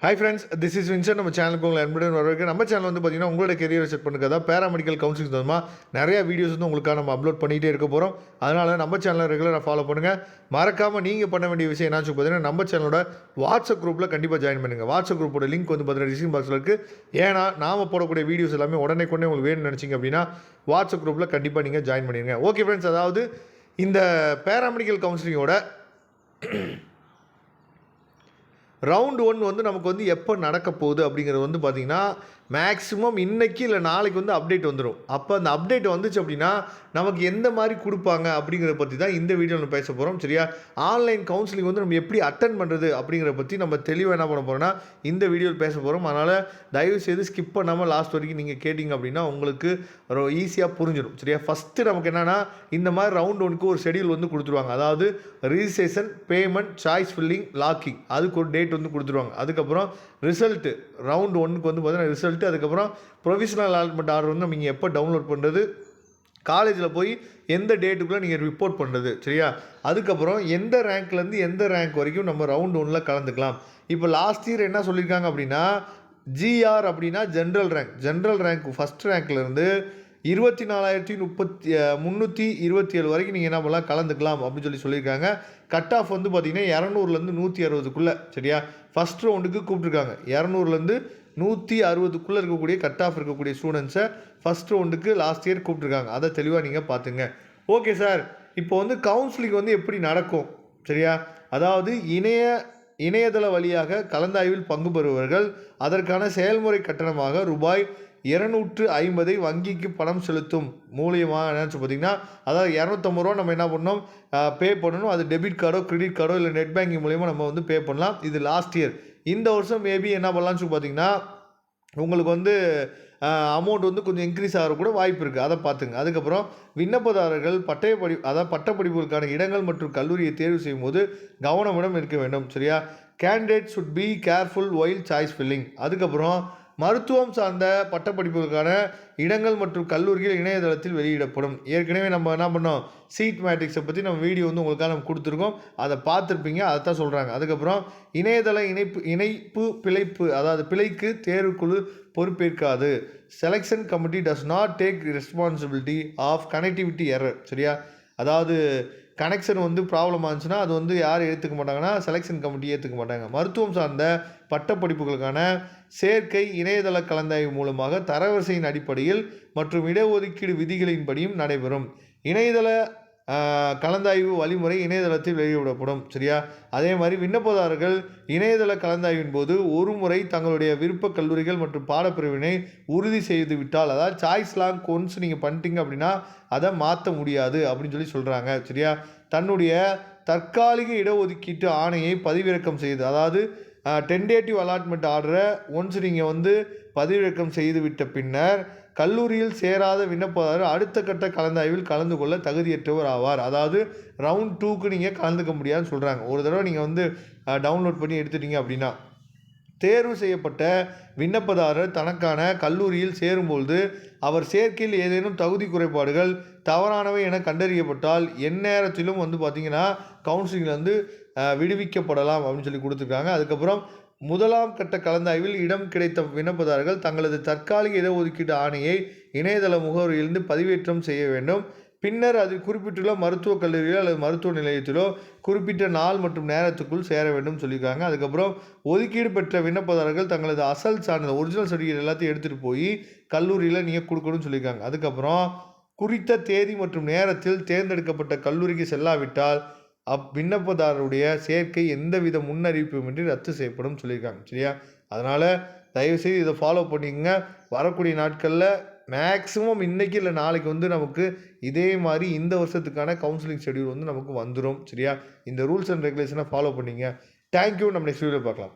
Hi friends, this is Vinson. நம்ம சேனலுக்கு உங்களை அன்புடன் வரவேற்க. நம்ம சேனல் வந்து பார்த்தீங்கன்னா உங்களோட கெரியரை செட் பண்ணுறதா பேராமெடிக்கல் கவுன்சிலிங் மூலமாக நிறையா வீடியோஸ் வந்து உங்களுக்காக நம்ம அப்லோட் பண்ணிகிட்டே இருக்க போகிறோம். அதனால் நம்ம சேனலை ரெகுலராக ஃபாலோ பண்ணுங்கள். மறக்காமல் நீங்கள் பண்ண வேண்டிய விஷயம் என்னாச்சு பார்த்தீங்கன்னா, நம்ம சேனலோட வாட்ஸ்அப் குரூப்பில் கண்டிப்பாக ஜாயின் பண்ணுங்கள். வாட்ஸ்அப் குரூப்போட லிங்க் வந்து பார்த்தீங்கன்னா டிஸ்கிரிப்ஷன் பாக்ஸில் இருக்குது. ஏன்னா நாம் போடக்கூடிய வீடியோஸ் எல்லாமே உடனே உங்களுக்கு வேணும்னு நினச்சிங்க அப்படின்னா வாட்ஸ்அப் குரூப்பில் கண்டிப்பாக நீங்கள் ஜாயின் பண்ணிடுங்க. ஓகே ஃப்ரெண்ட்ஸ், அதாவது இந்த பேராமெடிக்கல் கவுன்சிலிங்கோட ரவுண்ட் 1 வந்து நமக்கு வந்து எப்போ நடக்க போகுது அப்படிங்கிறது வந்து பார்த்திங்கன்னா மேக்ஸிமம் இன்றைக்கி இல்லை நாளைக்கு வந்து அப்டேட் வந்துடும். அப்போ அந்த அப்டேட் வந்துச்சு அப்படின்னா நமக்கு எந்த மாதிரி கொடுப்பாங்க அப்படிங்கிறத பற்றி தான் இந்த வீடியோவில் நம்ம பேச போகிறோம். சரியா? ஆன்லைன் கவுன்சிலிங் வந்து நம்ம எப்படி அட்டன் பண்ணுறது அப்படிங்கிறத பற்றி நம்ம தெளிவாக என்ன பண்ண போகிறோம்னா இந்த வீடியோவில் பேச போகிறோம். அதனால் தயவுசெய்து ஸ்கிப் பண்ணாமல் லாஸ்ட் வரைக்கும் நீங்கள் கேட்டிங்க அப்படின்னா உங்களுக்கு ஈஸியாக புரிஞ்சிடும். சரியா? ஃபஸ்ட்டு நமக்கு என்னென்னா இந்த மாதிரி ரவுண்ட் 1க்கு ஒரு ஷெடியூல் வந்து கொடுத்துருவாங்க. அதாவது registration, payment, choice filling, locking, அதுக்கு ஒரு டேட் வந்து கொடுத்துருவாங்க. அதுக்கப்புறம் ரிசல்ட்டு ரவுண்ட் 1க்கு வந்து பார்த்தீங்கன்னா ரிசல்ட்டு, அதுக்கப்புறம் ப்ரொவிஷனல் அலாட்மெண்ட் ஆர்டர் வந்து நீங்கள் எப்போ டவுன்லோட் பண்ணுறது, காலேஜில் போய் எந்த டேட்டுக்குள்ளே நீங்கள் ரிப்போர்ட் பண்ணுறது. சரியா? அதுக்கப்புறம் எந்த ரேங்க்லேருந்து எந்த ரேங்க் வரைக்கும் நம்ம ரவுண்ட் 1ல் கலந்துக்கலாம். இப்போ லாஸ்ட் இயர் என்ன சொல்லியிருக்காங்க அப்படின்னா ஜிஆர் அப்படின்னா ஜென்ரல் ரேங்க் ஃபஸ்ட் ரேங்க்லேருந்து 24,327 வரைக்கும் நீங்கள் என்ன பண்ணலாம், கலந்துக்கலாம் அப்படின்னு சொல்லியிருக்காங்க. கட் ஆஃப் வந்து பார்த்திங்கன்னா 200லேருந்து 160க்குள்ளே. சரியா? ஃபஸ்ட் ரவுண்டுக்கு கூப்பிட்ருக்காங்க. 200லேருந்து 160க்குள்ளே இருக்கக்கூடிய கட் ஆஃப் இருக்கக்கூடிய ஸ்டூடெண்ட்ஸை ஃபஸ்ட் ரவுண்டுக்கு லாஸ்ட் இயர் கூப்பிட்ருக்காங்க. அதை தெளிவாக நீங்கள் பார்த்துங்க. ஓகே சார், இப்போ வந்து கவுன்சிலிங் வந்து எப்படி நடக்கும்? சரியா? அதாவது இணையதள வழியாக கலந்தாய்வில் பங்கு பெறுபவர்கள் அதற்கான செயல்முறை கட்டணமாக ரூபாய் 250 வங்கிக்கு பணம் செலுத்தும் மூலியமாக என்னச்சு பார்த்தீங்கன்னா, அதாவது 250 ரூபா நம்ம என்ன பண்ணணும், பே பண்ணணும். அது டெபிட் கார்டோ கிரெடிட் கார்டோ இல்லை நெட் பேங்கிங் மூலியமாக நம்ம வந்து பே பண்ணலாம். இது லாஸ்ட் இயர். இந்த வருஷம் மேபி என்ன பண்ணலாம்னு சொல்லி பார்த்தீங்கன்னா உங்களுக்கு வந்து அமௌண்ட் வந்து கொஞ்சம் இன்க்ரீஸ் ஆகிற கூட வாய்ப்பு இருக்குது. அதை பார்த்துங்க. அதுக்கப்புறம் விண்ணப்பதாரர்கள் பட்டப்படிப்புகளுக்கான இடங்கள் மற்றும் கல்லூரியை தேர்வு செய்யும் போது கவனமுடன் இருக்க வேண்டும். சரியா? Candidate should be careful while choice filling. அதுக்கப்புறம் மருத்துவம் சார்ந்த பட்டப்படிப்புகளுக்கான இடங்கள் மற்றும் கல்லூரிகள் இணையதளத்தில் வெளியிடப்படும். ஏற்கனவே நம்ம என்ன பண்ணோம், சீட் மேட்ரிக்ஸை பற்றி நம்ம வீடியோ வந்து உங்களுக்காக நம்ம கொடுத்துருக்கோம். அதை பார்த்துருப்பீங்க. அதை தான் சொல்கிறாங்க. அதுக்கப்புறம் இணையதள பிழைப்பு அதாவது பிழைக்கு தேர்வுக்குழு பொறுப்பேற்காது. Selection committee does not take responsibility of connectivity error. சரியா? அதாவது கனெக்ஷன் வந்து ப்ராப்ளம் ஆச்சுன்னா அது வந்து யார் ஏற்றுக்க மாட்டாங்கன்னா செலெக்ஷன் கமிட்டி ஏற்றுக்க மாட்டாங்க. மருத்துவம் சார்ந்த பட்டப்படிப்புகளுக்கான சேர்க்கை இணையதள கலந்தாய்வு மூலமாக தரவரிசையின் அடிப்படையில் மற்றும் இடஒதுக்கீடு விதிகளின்படியும் நடைபெறும். இணையதள கலந்தாய்வு வழிமுறை இணையதளத்தில் வெளியிடப்படும். சரியா? அதே மாதிரி விண்ணப்பதாரர்கள் இணையதள கலந்தாய்வின் போது ஒரு முறை தங்களுடைய விருப்ப கல்லூரிகள் மற்றும் பாடப்பிரிவினை உறுதி செய்து விட்டால், அதாவது சாய்ஸ் லாங் ஒன்ஸ் நீங்கள் பண்ணிட்டீங்க அப்படின்னா அதை மாற்ற முடியாது அப்படின்னு சொல்கிறாங்க. சரியா? தன்னுடைய தற்காலிக இடஒதுக்கீட்டு ஆணையை பதிவிறக்கம் செய்து, அதாவது டென்டேட்டிவ் அலாட்மெண்ட் ஆர்டரை ஒன்ஸ் நீங்கள் வந்து பதிவிறக்கம் செய்து விட்ட பின்னர் கல்லூரியில் சேராத விண்ணப்பதாரர் அடுத்த கட்ட கலந்தாய்வில் கலந்து கொள்ள தகுதியற்றவர் ஆவார். அதாவது ரவுண்ட் 2க்கு நீங்கள் கலந்துக்க முடியாதுன்னு சொல்கிறாங்க. ஒரு தடவை நீங்கள் வந்து டவுன்லோட் பண்ணி எடுத்துட்டீங்க அப்படின்னா தேர்வு செய்யப்பட்ட விண்ணப்பதாரர் தனக்கான கல்லூரியில் சேரும்பொழுது அவர் சேர்க்கையில் ஏதேனும் தகுதி குறைபாடுகள் தவறானவை என கண்டறியப்பட்டால் எந்நேரத்திலும் வந்து பார்த்திங்கன்னா கவுன்சிலிங்கில் வந்து விடுவிக்கப்படலாம் அப்படின்னு கொடுத்துருக்காங்க. அதுக்கப்புறம் முதலாம் கட்ட கலந்தாய்வில் இடம் கிடைத்த விண்ணப்பதாரர்கள் தங்களது தற்காலிக இடஒதுக்கீட்டு ஆணையை இணையதள முகவரியிலிருந்து பதிவேற்றம் செய்ய வேண்டும். பின்னர் அதில் குறிப்பிட்டுள்ள மருத்துவக் கல்லூரியிலோ அல்லது மருத்துவ நிலையத்திலோ குறிப்பிட்ட நாள் மற்றும் நேரத்துக்குள் சேர வேண்டும் சொல்லியிருக்காங்க. அதுக்கப்புறம் ஒதுக்கீடு பெற்ற விண்ணப்பதாரர்கள் தங்களது அசல் சான்றிதழ் ஒரிஜினல் சர்டிஃபிகேட் எல்லாத்தையும் எடுத்துகிட்டு போய் கல்லூரியில் நீங்கள் கொடுக்கணும்னு சொல்லியிருக்காங்க. அதுக்கப்புறம் குறித்த தேதி மற்றும் நேரத்தில் தேர்ந்தெடுக்கப்பட்ட கல்லூரிக்கு செல்லாவிட்டால் விண்ணப்பதாரருடைய சேர்க்கை எந்தவித முன்னறிவிப்புமின்றி ரத்து செய்யப்படும் சொல்லியிருக்காங்க. சரியா? அதனால் தயவுசெய்து இதை ஃபாலோ பண்ணிக்கங்க. வரக்கூடிய நாட்களில் மேக்ஸிமம் இன்றைக்கி இல்லை நாளைக்கு வந்து நமக்கு இதே மாதிரி இந்த வருஷத்துக்கான கவுன்சிலிங் ஷெடியூல் வந்து நமக்கு வந்துடும். சரியா? இந்த ரூல்ஸ் அண்ட் ரெகுலேஷனை ஃபாலோ பண்ணிங்க. தேங்க்யூ. நம்ம நெக்ஸ்ட் வீடியோவில் பார்க்கலாம்.